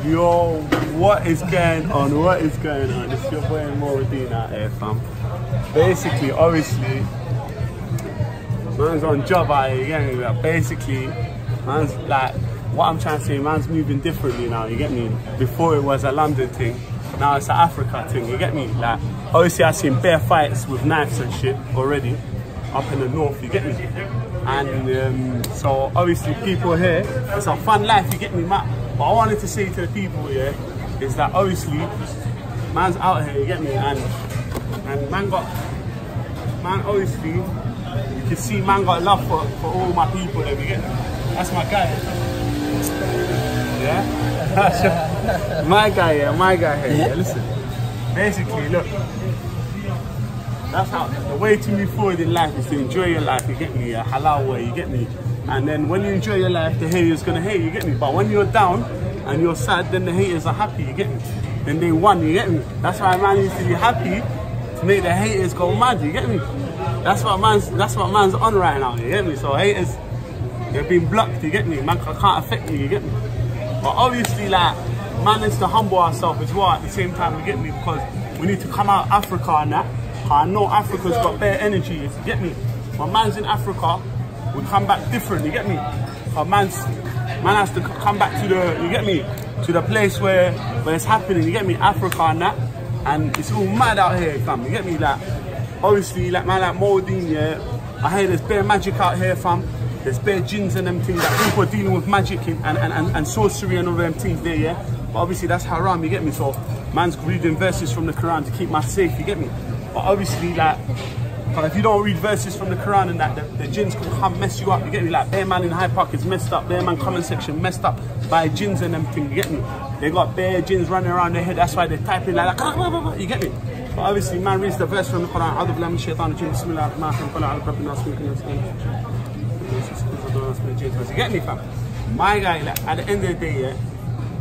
Yo, what is going on? What is going on? It's your boy Deen out here, fam. Basically, obviously, man's on job out here, you get me? Like, basically, man's like, what I'm trying to say, man's moving differently now, you get me? Before it was a London thing, now it's an Africa thing, you get me? Like, obviously I've seen bare fights with knives and shit already, up in the north, you get me? And so obviously people here, it's a fun life, you get me, man? What I wanted to say to the people here is that obviously man's out here, you get me, and man obviously you can see man got love for all my people there, you get me? That's my guy. Yeah? my guy here, yeah, listen. Basically, look. That's how the way to move forward in life is to enjoy your life, you get me, a halal way, you get me. And then when you enjoy your life, the haters gonna hate, you get me. But when you're down and you're sad, then the haters are happy, you get me. Then they won, you get me. That's why man needs to be happy to make the haters go mad, you get me. That's what man's on right now, you get me. So haters, they're being blocked, you get me. Man can't affect me, you get me. But obviously, like, man needs to humble ourselves as well at the same time, you get me, because we need to come out of Africa and that. I know Africa's got bare energy, you get me. When man's in Africa, we come back different, you get me? Man has to come back to the, you get me, to the place where it's happening, you get me, Africa and that. And it's all mad out here, fam, you get me? Like, obviously, like man like Deen, yeah, I hear there's bare magic out here, fam. There's bare jinns and them things, that people are dealing with magic and sorcery and all them things there, yeah? But obviously that's haram, you get me? So man's reading verses from the Quran to keep man safe, you get me? But obviously, like, if you don't read verses from the Quran and that, the jinns can come mess you up, you get me? Like, bare man in Hyde Park is messed up, bare man comment section messed up by jinns and them things, you get me? They got bare jinns running around their head, that's why they're typing like that, you get me? But obviously, man reads the verse from the Quran, you get me, fam? My guy, like, at the end of the day, yeah,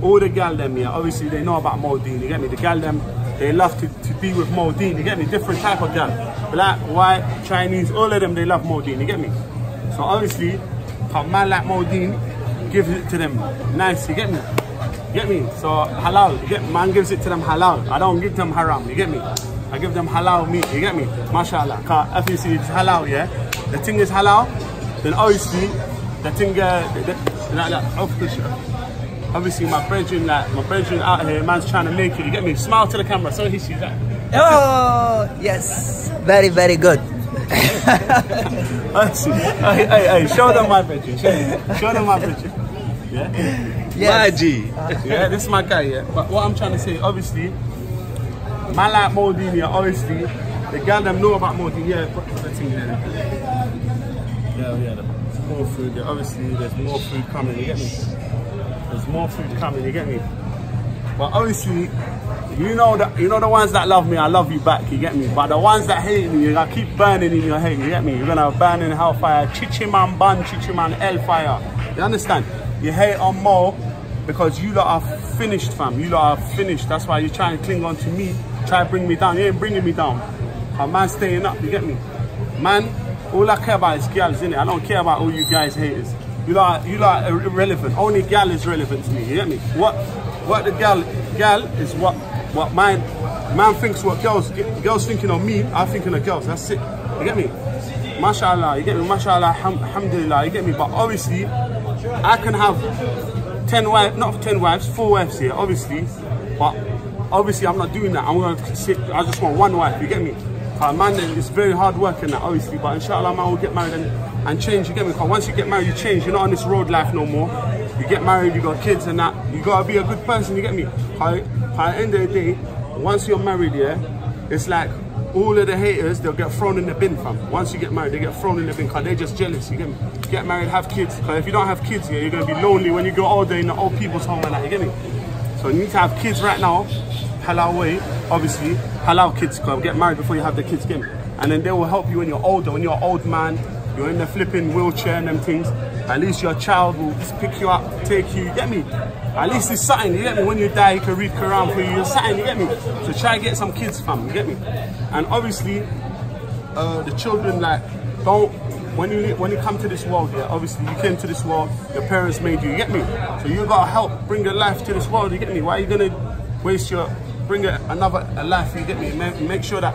all the gal them, yeah, obviously they know about Deen, you get me? The gal them, they love to be with Deen, you get me? Different type of gal. Black, white, Chinese, all of them, they love Deen, you get me? So obviously, a man like Deen gives it to them nice, you get me? Get me? So halal, you get me? Man gives it to them halal. I don't give them haram, you get me? I give them halal meat, you get me? MashaAllah. Cause if you see it's halal, yeah? The thing is halal, then obviously, the thing, obviously my brethren out here, man's trying to make it, you get me? Smile to the camera, so he sees that. Oh, yes. Very, very good. Hey, show them my brethren. Show them my brethren. Yeah? Yes. My G. Yeah, this is my guy, yeah? But what I'm trying to say, obviously, man like Deen, yeah, obviously, the girl them know about Deen, yeah, the thing there. Yeah, there's more food, yeah, obviously, there's more food coming, you get me? There's more food coming, you get me? But obviously, you know the ones that love me, I love you back, you get me? But the ones that hate me, you're gonna keep burning in your hate, you get me? You're gonna burn in hellfire, chichiman bun, chichiman hellfire. You understand? You hate on Mo because you lot are finished, fam. You lot are finished. That's why you try and cling on to me, try to bring me down. You ain't bringing me down. A man staying up, you get me? Man, all I care about is girls, innit? I don't care about all you guys haters. You lot are irrelevant. Only gal is relevant to me, you get me? What the gal is what man thinks what girls thinking of me, I'm thinking of girls. That's it. You get me? MashaAllah, you get me? MashaAllah, alhamdulillah, you get me? But obviously, I can have 10 wives, not 10 wives, 4 wives here, obviously. But obviously I'm not doing that. I'm gonna sit, I just want 1 wife, you get me? Man, it's very hard work in that, obviously, but inshallah man will get married and change, you get me? Because once you get married, you change. You're not on this road life no more. You get married, you got kids and that. You gotta be a good person, you get me? At the end of the day, once you're married, yeah, it's like all of the haters, they'll get thrown in the bin, fam. Once you get married, they get thrown in the bin because they're just jealous, you get me? Get married, have kids, because if you don't have kids, yeah, you're gonna be lonely when you go older in the old people's home and that, you get me? So you need to have kids right now, halal way, obviously, halal kids, because get married before you have the kids, get me? And then they will help you when you're older, when you're an old man, you're in the flipping wheelchair and them things, at least your child will pick you up, take you get me? At least it's something, you get me? When you die, you can read Quran for you, you're something, you get me? So try and get some kids, fam, you get me? And obviously, the children, like, don't when you come to this world, yeah, obviously you came to this world, your parents made you get me? So you gotta help bring your life to this world, you get me? Why are you gonna waste bring another life, you get me? Make sure that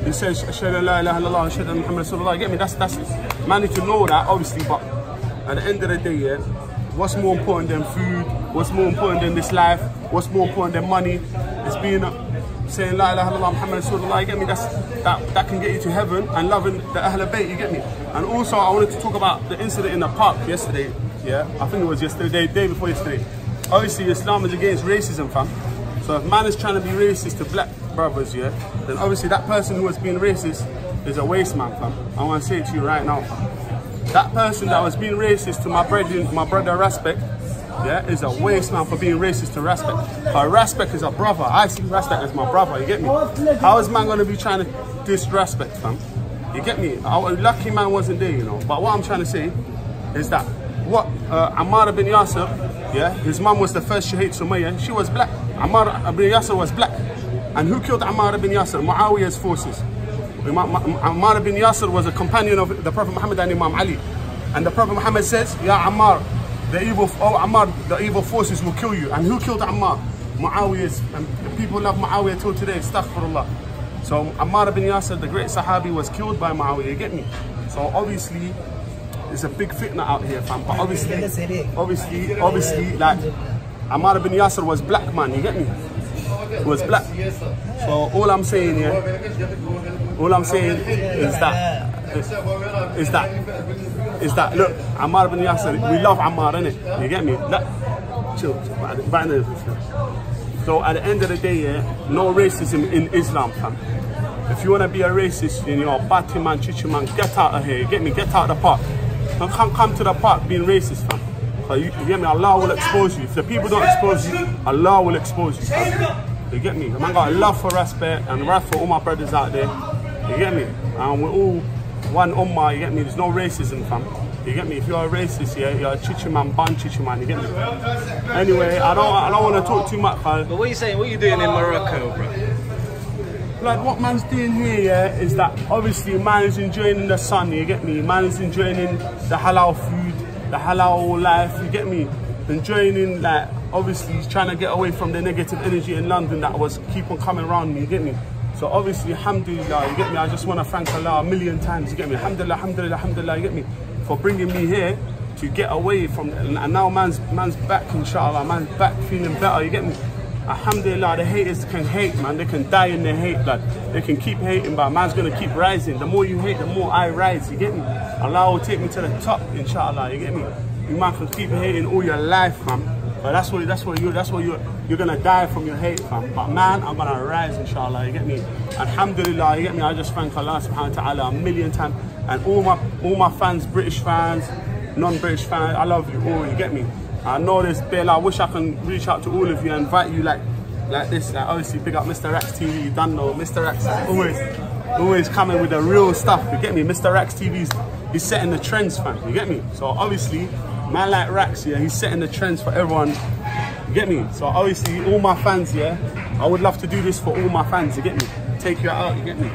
he says, Ashhadu an la ilaha illallah, Ashhadu anna Muhammad rasulullah, you get me? That's man need to know that, obviously, but at the end of the day, yeah, what's more important than food? What's more important than this life? What's more important than money? It's being saying la ilaha illallah Muhammad rasulullah, you get me? That can get you to heaven, and loving the Ahlul Bayt, you get me? And also I wanted to talk about the incident in the park yesterday, yeah? I think it was yesterday, day before yesterday. Obviously Islam is against racism, fam. So if man is trying to be racist to black brothers, yeah, then obviously that person who was being racist is a waste man, fam. I want to say it to you right now, fam. That person that was being racist to my brother Respect, yeah, is a waste man for being racist to Respect. But Respect is a brother. I see Respect as my brother, you get me? How is man going to be trying to disrespect, fam? You get me? Lucky man wasn't there, you know. But what I'm trying to say is that what Ammar bin Yasser, yeah, his mum was the first Shahid Sumayya, she was black. Ammar bin Yasser was black. And who killed Ammar bin Yasser? Muawiyah's forces. Ammar bin Yasser was a companion of the Prophet Muhammad and Imam Ali. And the Prophet Muhammad says, Ya Ammar, the evil forces will kill you. And who killed Ammar? Muawiyah's. And the people love Muawiyah till today, astaghfirullah. So Ammar bin Yasser, the great Sahabi, was killed by Muawiyah, you get me? So obviously, there's a big fitna out here, fam. But obviously, like, Ammar bin Yasser was black, man, you get me? He was black. So all I'm saying here, is that look, Ammar bin Yasser, we love Ammar, innit? You get me? Chill. So at the end of the day, yeah, no racism in Islam, fam. If you want to be a racist, you know, batty man, chichi man, get out of here, you get me? Get out of the park. Don't come to the park being racist, fam. You get me? Allah will expose you. If the people don't expose you, Allah will expose you, fam. You get me? Man got a love for Respect and wrath for all my brothers out there. You get me? And we're all one ummah, you get me? There's no racism, fam. You get me? If you're a racist, yeah, you're a chichi man, ban chichi man, you get me? Anyway, I don't want to talk too much, fam. But what are you saying? What are you doing in Morocco, bro? Like what man's doing here, yeah, is that obviously man is enjoying the sun, you get me? Man is enjoying the halal food, the halal life, you get me? Enjoying like, obviously he's trying to get away from the negative energy in London that was keep on coming around me, you get me? So obviously, alhamdulillah, you get me? I just want to thank Allah a million times, you get me? Alhamdulillah, alhamdulillah, alhamdulillah, you get me? For bringing me here to get away from, and now man's back, inshallah, man's back feeling better, you get me? Alhamdulillah, the haters can hate, man. They can die in their hate, blood. They can keep hating, but man's gonna keep rising. The more you hate, the more I rise, you get me? Allah will take me to the top, inshallah, you get me? You man can keep hating all your life, man. But that's what you're gonna die from your hate, fam. But man, I'm gonna rise, inshallah, you get me? Alhamdulillah, you get me? I just thank Allah subhanahu wa ta'ala a million times. And all my fans, British fans, non-British fans, I love you all, you get me? I know this bill, I wish I can reach out to all of you and invite you like this. Like obviously big up MistaRax TV, you done know. MistaRax is always coming with the real stuff, you get me? MistaRax TV is setting the trends, fam, you get me? So obviously, man like Rax, yeah, he's setting the trends for everyone, you get me? So obviously, all my fans, yeah, I would love to do this for all my fans, you get me? Take you out, you get me?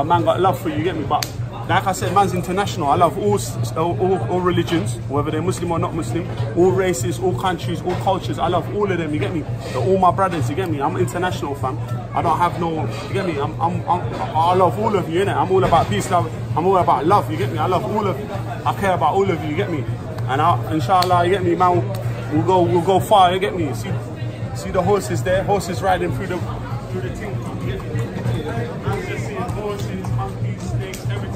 Man got love for you, you get me? But like I said, man's international. I love all religions, whether they're Muslim or not Muslim, all races, all countries, all cultures. I love all of them, you get me? They're all my brothers, you get me? I'm international, fam. I don't have no, you get me? I love all of you, innit? I'm all about peace, love. I'm all about love, you get me? I love all of you. I care about all of you, you get me? And inshallah, you get me, man, we'll go far, you get me? See the horses there, horses riding through the thing, you get me? I'm just seeing horses, monkeys, snakes, everything.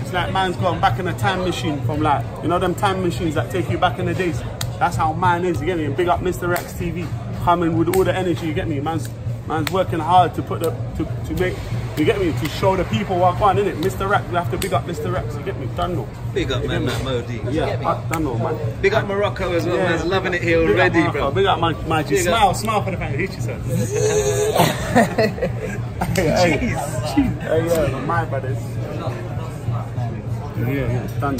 It's like man's gone back in a time machine from like, you know them time machines that take you back in the days? That's how man is, you get me? And big up MistaRax TV, coming with all the energy, you get me? Man's working hard to put to make, you get me? To show the people what going, innit? MistaRax, we have to big up MistaRax, you get me? Done know. Big up, man, that Modi. Yeah, done know, man. Big up Morocco as well, man's loving it here already, bro. Big up my G. Smile for the family, hit yourself. Hey, yeah, my brothers. Yeah, it's done.